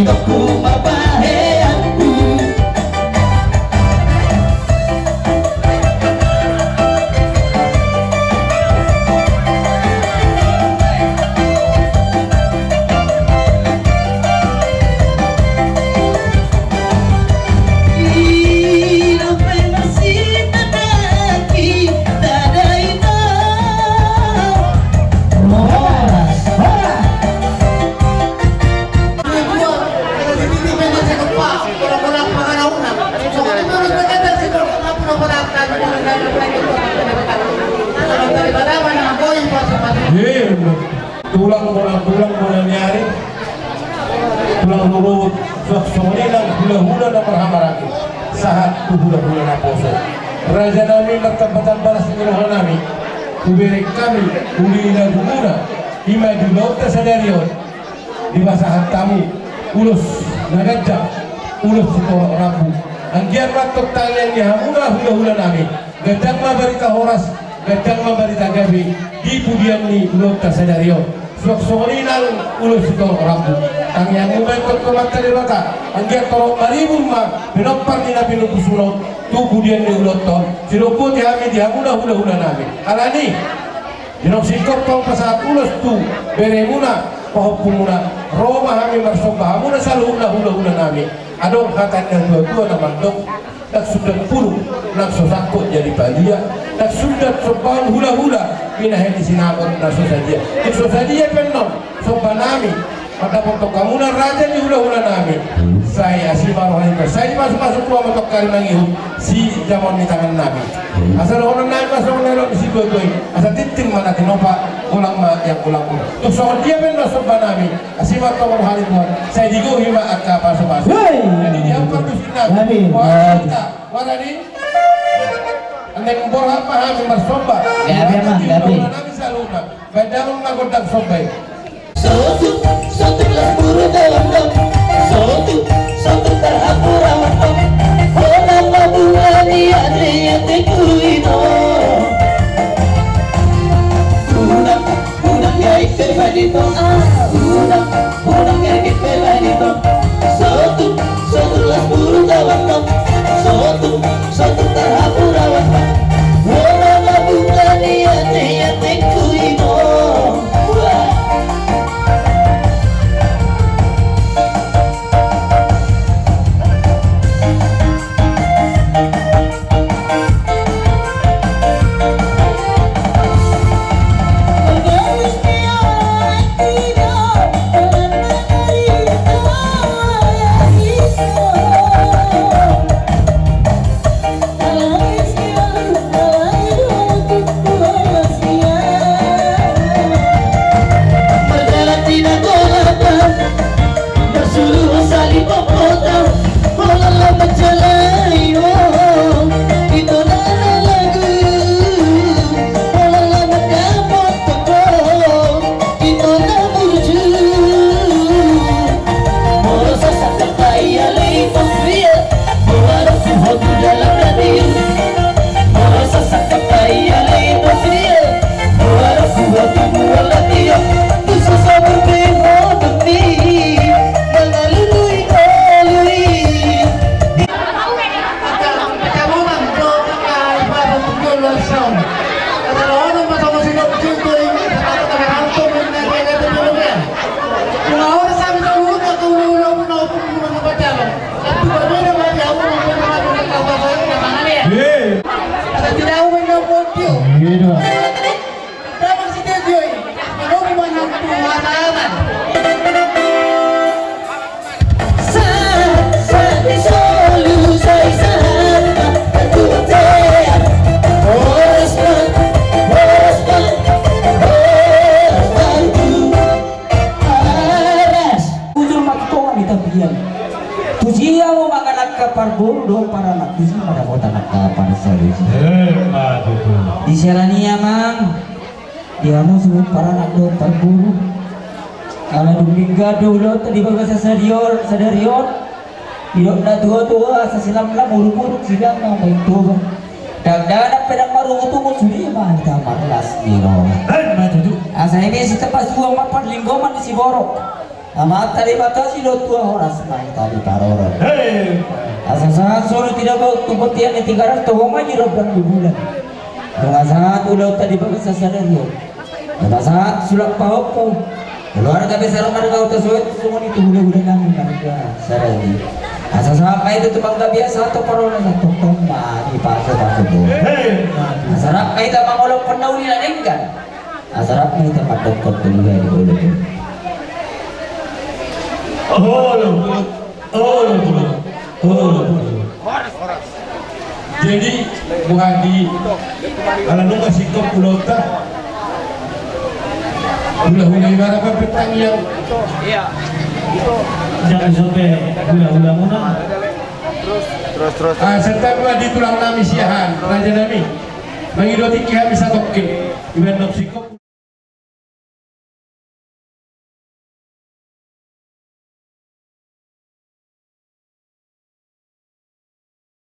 hidupku mapaheanku. tulang nyari tulang lurut soksonilang hula-hula na marhamaraki sahat tu hula-hula na poso raja nami magkapatan balas ng nami tubirik kami uli na gumuna ima di laut sa darion di basahan tamu ulus nagajak ulus sitorang rabu ang giyan matok talian ni hamuna hula-hula nami gadang mabarita horas gadang mabarita gabi di pudian ni laut sa darion soksonilang ulus sitorang rabu ang yang umentot kumata di bata ang giyan torong maribun ma pinopar ni nabi nukusunod tu pudian ni ulot to sinupot kami di hamuna hula-hula nami alani sinoksikop tong pasaat ulus tu beremuna pahopumuna Roma kami marsomba hamuna selalu hula-hula nami adong katan yang dua-dua na mandok tak sudah puluh nak sosakot jadi balia tak sudah sombang hula-hula pinahin di sinabot na sosadia di sosadia penon somba nami pada potong kamu na raja ni hula-hula nami saya si marohani saya masuk-masuk tua motok kali nangihut si zaman di tangan nabi asal orang naik masuk nelo si goi asal titin mana tinopa ulang ma yang ulang tuh soal dia benar somba nami asimat tawar hari tuan saya digo hima akka pasu-pasu jadi dia perlu nabi warani andai kumpul apa kami bersomba nabi saluna badang nagodak sombai satu kelas buru dalam satu terhapura orang mabuani adrian tekuino unang gait peladito unang gait peladito satu kelas buru dalam satu terhapura orang mabuani adrian tekuino. Parbodo para anak di sini pada kota anak kapan serius. Di Selania mang, dia mau sebut para anak do parburu. Kalau dumingga dulu tadi bagas sadarion, hidup dah tua asa silam lah muruk sidang nang baik tua. Dagdagan pedang marungu tu suri mah kita marlas biro. Asa ini si tepas dua mapan linggoman di Siborok. amat tadi batasi do tua horas main tadi paroro. Hei, Asal solo tidak mau kebutian di 300 homa jirobkan di bulan. Dengan saat udah tadi bagus sadar yo. Dengan saat sulap pahopo. Keluarga besar marga utas semua itu udah namun marga sarani. Asal sampai itu tebang biasa atau paroro na tong di paso do. hei, Asarap kay ta mangolok pandaw nila enggan. Asarap kay ta madokot tuloy di ulo ko. Jadi Muhadi kalau lu masih ke pulau tak hula-hula ibarat apa petang yang Jangan sampai hula-hula muna. Terus serta di tulang nami siahan Raja Nami mengidoti kiha bisa toke iban nopsikop